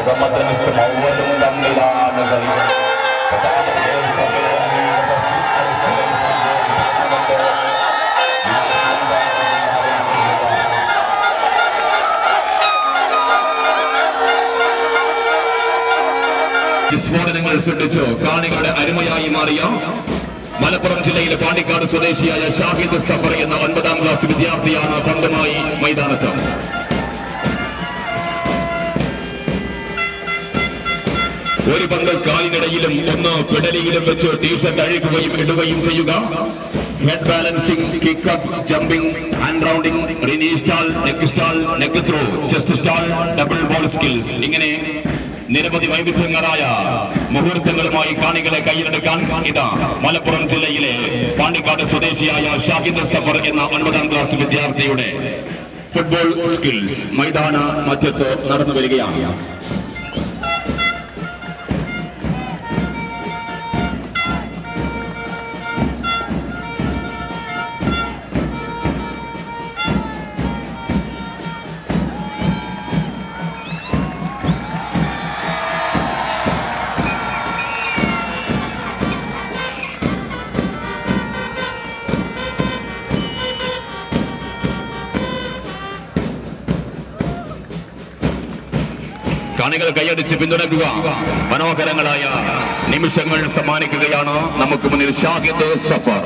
agamatenis mauwadong damnilaanagan. സ്ഫോടനങ്ങൾ സൃഷ്ടിച്ചു കാണികളുടെ അരുമയായി മാറിയ മലപ്പുറം ജില്ലയിലെ പാണ്ടിക്കാട് സ്വദേശിയായ ഷാഹിദ് സഫർ എന്ന 9ാം ക്ലാസ് വിദ്യാർത്ഥിയാണ് പന്തുമായി മൈതാനത്ത്. ഒരു പന്ത് കാലിനിടയിലും ഒന്ന് പെടലിയിലും വെച്ച് ടീഷർട്ട് അഴിക്കുകയും ഇടുകയും ചെയ്യുക. Head balancing, kick up, jumping, hand rounding, റിനി stall, neck stall, neck throw, chest stall, double ball skills, ഇങ്ങനെ നിരവധി വൈവിധ്യങ്ങളായ മുഹൂർത്തങ്ങളുമായി കാണികളെ കയ്യിലെടുക്കാൻ ഇതാ മലപ്പുറം ജില്ലയിലെ പാണ്ടിക്കാട് സ്വദേശിയായ ഷാഹിദ് സഫർ എന്ന 9ാം ക്ലാസ് വിദ്യാർത്ഥിയുടെ ഫുട്ബോൾ സ്കിൽസ് മൈതാന മധ്യത്ത് നടന്നു വരികയാണ്. കാണികൾ കൈയടിച്ച് പിന്തുണയ്ക്കുക. മനോഹരങ്ങളായ നിമിഷങ്ങൾ സമ്മാനിക്കുകയാണ് നമുക്ക് മുന്നിൽ ഷാഹിദ് സഫർ.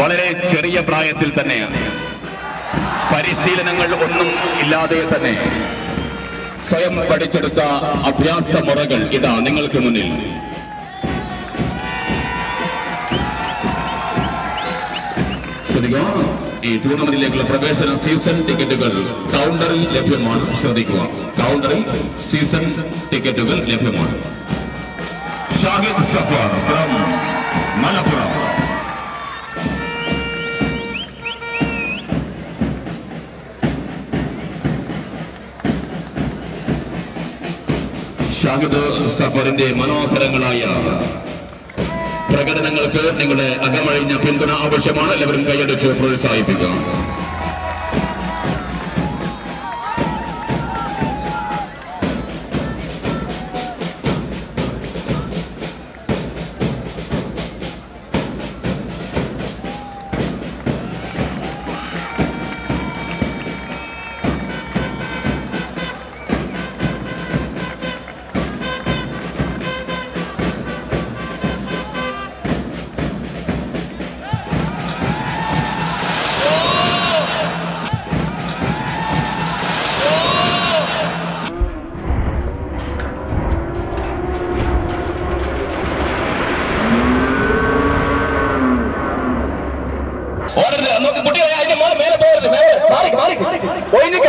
വളരെ ചെറിയ പ്രായത്തിൽ തന്നെ പരിശീലനങ്ങൾ ഒന്നും ഇല്ലാതെ തന്നെ സ്വയം പഠിച്ചെടുത്ത അഭ്യാസ മുറകൾ ഇതാ നിങ്ങൾക്ക് മുന്നിൽ. ഈ ടൂർണമെന്റിലേക്കുള്ള പ്രവേശന സീസൺ ടിക്കറ്റുകൾ കൗണ്ടറിൽ ലഭ്യമാണ്. ശ്രദ്ധിക്കുക, കൗണ്ടറിൽ സീസൺ ടിക്കറ്റുകൾ ലഭ്യമാണ്. ഷാഹിദ് സഫർ ഫ്രം മലപ്പുറം. ഷാഹിദ് സഫറിന്റെ മനോഹരങ്ങളായ പ്രകടനങ്ങൾക്ക് നിങ്ങളുടെ അകമഴിഞ്ഞ പിന്തുണ ആവശ്യമാണ്. എല്ലാവരും കൈയടിച്ച് പ്രോത്സാഹിപ്പിക്കുക.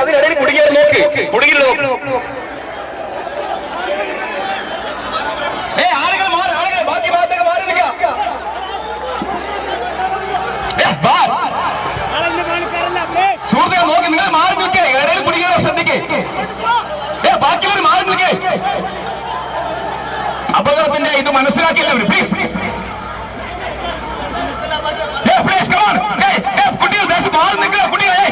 അതിനിടയിൽ കുടുങ്ങിയാൽ നോക്ക്, കുടുങ്ങിയിൽ നോക്ക്. ആളുകൾ മാറി, ആളുകൾ ബാക്കി ഭാഗത്തേക്ക് മാറി നിൽക്കാം. സുഹൃത്തുക്കൾ നോക്ക്, നിങ്ങൾ മാറി നിൽക്കേ, ഇടയിൽ കുടുങ്ങിയാലോ ശ്രദ്ധിക്കേ. ബാക്കിയുള്ളവർ മാറി നിൽക്കേ. അപകടത്തിന്റെ ഇത് മനസ്സിലാക്കിയില്ല അവർ. പ്ലീസ് കുട്ടികൾ ദേശം മാറി നിൽക്കുക. കുട്ടികളെ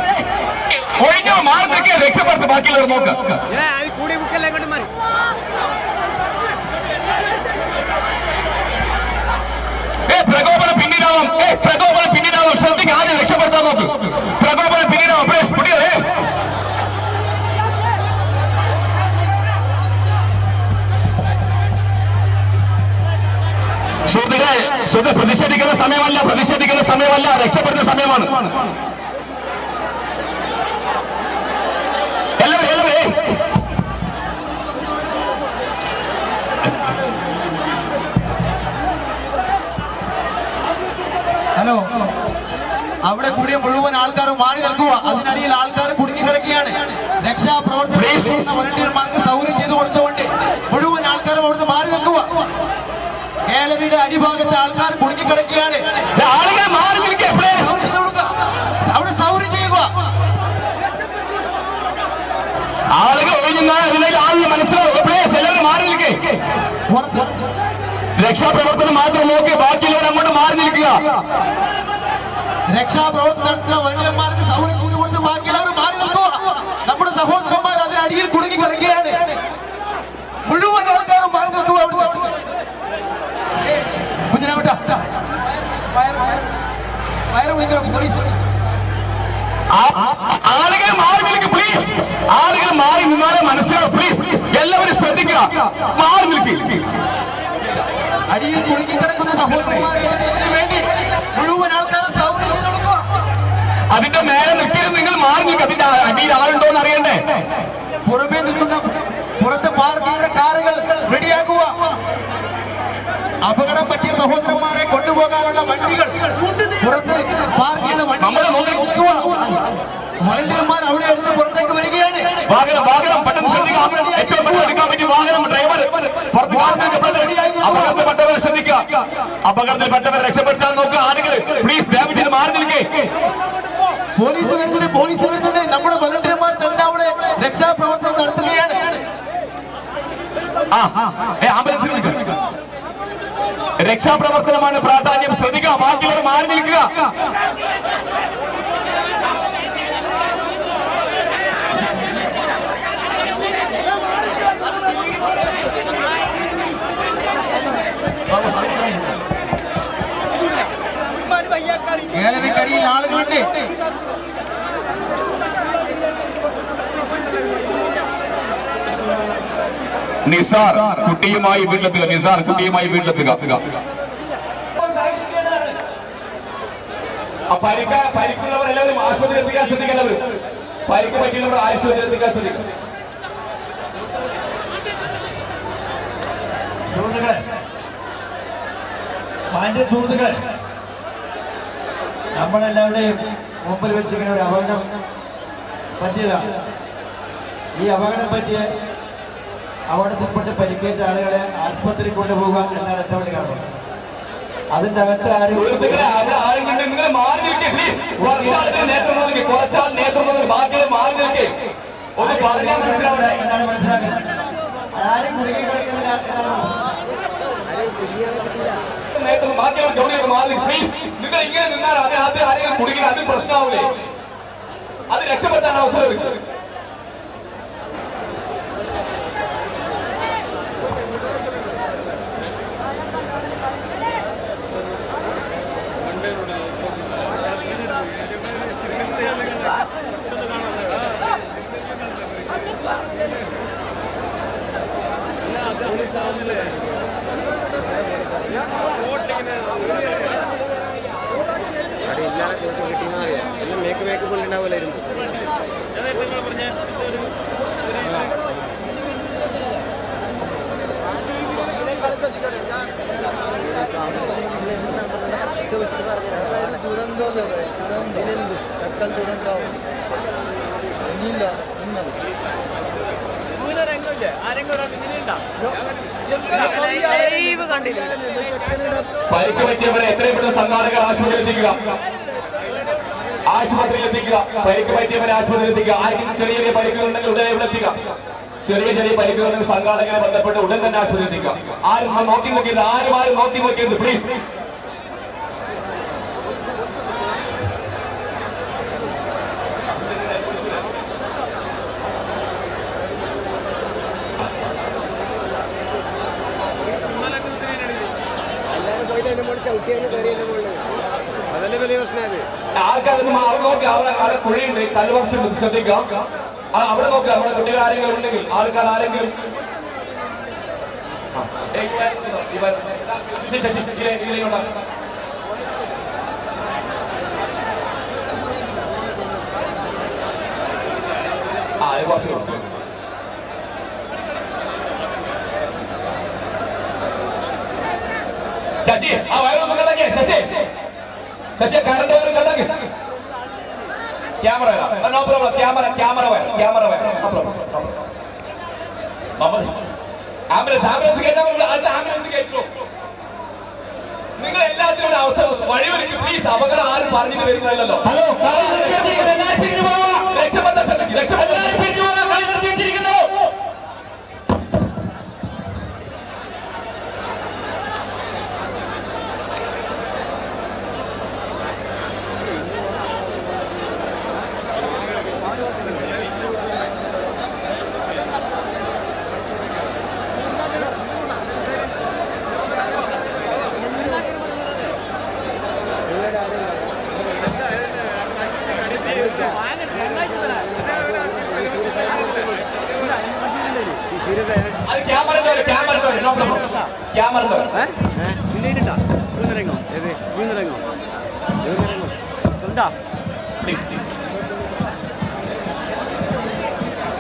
ഒഴിഞ്ഞോ മാറി നിൽക്കുക, രക്ഷപ്പെടുത്ത്. ബാക്കിയുള്ളവർ നോക്കുക. പ്രകോപനം പിന്നീടാവും, പ്രകോപനം പിന്നീടാവും. ശ്രദ്ധിക്കുക, ആദ്യം രക്ഷപ്പെടുത്താൻ നോക്ക്. പ്രകോപനം പിന്നീടാവും. കുട്ടികളെ സുഹൃത്തുക്കളെ പ്രതിഷേധിക്കുന്ന സമയമല്ല, പ്രതിഷേധിക്കുന്ന സമയമല്ല, രക്ഷപ്പെടുന്ന സമയമാണ്. ഹലോ, അവിടെ കൂടിയ മുഴുവൻ ആൾക്കാരും മാറി നിൽക്കുക. അതിനടിയിൽ ആൾക്കാർ കുടുങ്ങിക്കിടക്കുകയാണ്. രക്ഷാപ്രവർത്തന വോളണ്ടിയർമാർക്ക് സൗകര്യം ചെയ്തു കൊടുത്തുകൊണ്ട് മുഴുവൻ ആൾക്കാരും അവിടുന്ന് മാറി നിൽക്കുക. ഗാലറിയുടെ അടിഭാഗത്തെ ആൾക്കാർ കുടുങ്ങിക്കിടക്കുകയാണ്. ആളുകൾ മാറി നിൽക്കുക, അവിടെ സൗകര്യം ചെയ്യുക. ആളുകൾ ഒഴിഞ്ഞാൽ മനസ്സിലാവും. എല്ലാവരും മാറി നിൽക്കേ. രക്ഷാപ്രവർത്തനം മാത്രം നോക്കി, ബാക്കിയുള്ളവർ അങ്ങോട്ട് മാറി നിൽക്കുക. രക്ഷാപ്രവർത്തനത്തിലെ വോളണ്ടിയർമാർക്ക് സൗകര്യം ചെയ്തു കൊടുത്ത് ബാക്കിയുള്ള ആളുകൾ മാറി നിൽക്കുക പ്ലീസ്. ആളുകൾ മാറി നിന്നാലേ മനസ്സിലാവും. പ്ലീസ് എല്ലാവരും ശ്രദ്ധിക്കുക. മാറി നിൽക്കുക. അടിയിൽ കുടുങ്ങിക്കിടക്കുന്ന സഹോദരന്മാരെ വേണ്ടി മുഴുവൻ ആൾക്കാരും സൗകര്യം ചെയ്ത് കൊടുക്കുക. അതിന്റെ മേലെ നിൽക്കരുത്. നിങ്ങൾ മാറി നിൽക്കുക. അതിന്റെ അടിയിൽ ആളുണ്ടോ എന്ന് അറിയണ്ടേ. പുറമേ നിൽക്കുന്ന പുറത്ത് പാർക്ക് ചെയ്ത കാറുകൾ റെഡിയാക്കുക. അപകടം പറ്റിയ സഹോദരന്മാരെ കൊണ്ടുപോകാനുള്ള വണ്ടികൾ പുറത്ത് പാർക്ക് ചെയ്ത വണ്ടികൾ നോക്കുക. വോളണ്ടിയർമാർ അവിടെ എടുത്ത് പുറത്തേക്ക് വരികയാണ്. വാഹനം പെട്ടെന്ന് ശ്രദ്ധിക്കുക. ഏറ്റവും പെട്ടെന്ന് എടുക്കാൻ പറ്റിയ വാഹനം ഡ്രൈവർ അപകടത്തിൽപ്പെട്ടവരെ ശ്രദ്ധിക്കുക. അപകടത്തിൽപ്പെട്ടവരെ രക്ഷപ്പെടുത്താൻ നോക്കുക. ആളുകൾ പ്ലീസ് ദയവ് ചെയ്ത് മാറി നിൽക്കേ. പോലീസ് വരുന്നുണ്ട്. നമ്മുടെ വോളണ്ടിയർമാർ തന്നെ അവിടെ രക്ഷാപ്രവർത്തനം നടത്തുകയാണ്. രക്ഷാപ്രവർത്തനമാണ് പ്രാധാന്യം. ശ്രദ്ധിക്കുക. ബാക്കിയുള്ളവർ മാറി നിൽക്കുക. ഏലവിക്കടിയിൽ ആളുകളുണ്ട്. നിസാർ കുട്ടിയുമായി വീട്ടിലെത്തുക. നിസാർ കുട്ടിയുമായി വീട്ടിലെത്തുക. പരിക്കുള്ളവരെല്ലാവരും ആശുപത്രി എത്തിക്കാൻ ശ്രദ്ധിക്കുന്നവർ. പരിക്ക് പറ്റിയവർ ആശുപത്രി എത്തിക്കാൻ ശ്രദ്ധിക്കുക. സുഹൃത്തുക്കളെ, നമ്മളെല്ലാവരുടെയും മുമ്പിൽ വെച്ചിങ്ങനെ ഒരു അപകടം പറ്റിയതാണ്. ഈ അപകടം പറ്റിയ അപകടത്തിൽപ്പെട്ട് പരിക്കേറ്റ ആളുകളെ ആശുപത്രി കൊണ്ടുപോകുക എന്നാണ് ഏറ്റവും വലിയ കാരണം. അതിന്റെ അകത്ത് എന്താണ് മനസ്സിലാക്കുന്നത്? ആരും കുടുങ്ങി കിടക്കുന്നില്ല നിങ്ങൾ ഇങ്ങനെ നിന്നാൽ അത് ആരെങ്കിലും കുടുങ്ങില്ല. അത് പ്രശ്നമാവൂലേ? അത് രക്ഷപ്പെടുത്താൻ അവസരം. പരിക്ക് പറ്റിയവരെ എത്രയും പെട്ടെന്ന് സംഘാടകർ ആശുപത്രിയിലെത്തിക്കുക. പരിക്ക് പറ്റിയവരെ ആശുപത്രിയിലെത്തിക്കുക. ആർക്കും ചെറിയ ചെറിയ പരിക്കുകളുണ്ടെങ്കിൽ ഉടനെ ഇവിടെ എത്തിക്കുക. ചെറിയ പരിക്കുകളുണ്ടെങ്കിൽ സംഘാടകരെ ബന്ധപ്പെട്ട് ഉടൻ തന്നെ ആശുപത്രിയിലെത്തിക്കുക. ആരും നോക്കി നോക്കിയത് ആരും നോക്കി നോക്കിയത് പ്ലീസ്. ആൾക്കാരൊന്നും അവിടെ നോക്കി അവിടെ കുഴിയുണ്ട്, കല്ലുവച്ചുണ്ട്, ശ്രദ്ധിക്കാം. അവിടെ നോക്കുക. നമ്മുടെ കുട്ടികൾ ആരെങ്കിലും ഉണ്ടെങ്കിൽ ആൾക്കാർ ആരെങ്കിലും ശശി ആ വയറൊന്ന് കണ്ടാക്കിയേ. ശശി കറണ്ട് വയർ കണ്ടാക്കി. Camera no problem. Camera wire ambulance കേട്ടോ. നിങ്ങൾ എല്ലാത്തിനും അവസരം വഴിയൊരുക്കി പ്ലീസ്. അപകടം ആരും പറഞ്ഞിട്ട് വരുന്നതല്ലോ. ഹലോ, രക്ഷപ്പെട്ട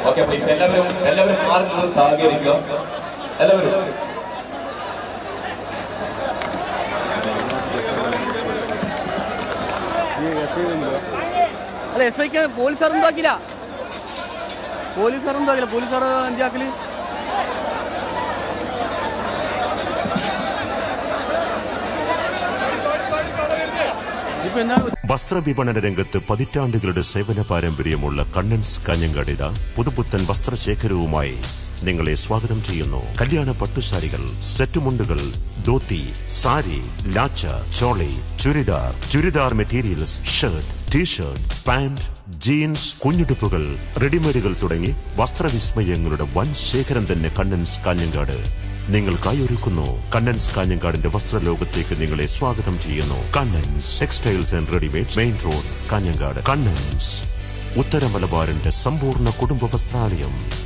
ഓക്കെ പ്ലീസ് എല്ലാവരും മാറി നിന്ന് സഹകരിക്കുക എല്ലാവരും അല്ല എസ് ഐക്ക് പോലീസുകാർ എന്താക്കില്ല പോലീസുകാർ എന്താക്കല് ഇപ്പൊ എന്താ വസ്ത്രവിപണന രംഗത്ത് പതിറ്റാണ്ടുകളുടെ സേവന പാരമ്പര്യമുള്ള കണ്ണൻസ് കാഞ്ഞങ്ങാടിത പുതുപുത്തൻ വസ്ത്രശേഖരവുമായി നിങ്ങളെ സ്വാഗതം ചെയ്യുന്നു. കല്യാണ പട്ടുസാരികൾ, സെറ്റുമുണ്ടുകൾ, ധോത്തി, സാരി, ലാച്ച, choli, churidar materials, shirt, T shirt, pant, jeans, കുഞ്ഞുടുപ്പുകൾ, റെഡിമെയ്ഡുകൾ തുടങ്ങി വസ്ത്രവിസ്മയങ്ങളുടെ വൻ ശേഖരം തന്നെ കണ്ണൻസ് കാഞ്ഞങ്ങാട് നിങ്ങൾക്കായി ഒരുക്കുന്നു. കണ്ണൻസ് കാഞ്ഞങ്ങാടിന്റെ വസ്ത്രലോകത്തേക്ക് നിങ്ങളെ സ്വാഗതം ചെയ്യുന്നു. Kannans textiles and readymade, main road, Kanhangad. Kannans ഉത്തര മലബാറിന്റെ സമ്പൂർണ്ണ കുടുംബ വസ്ത്രാലയം.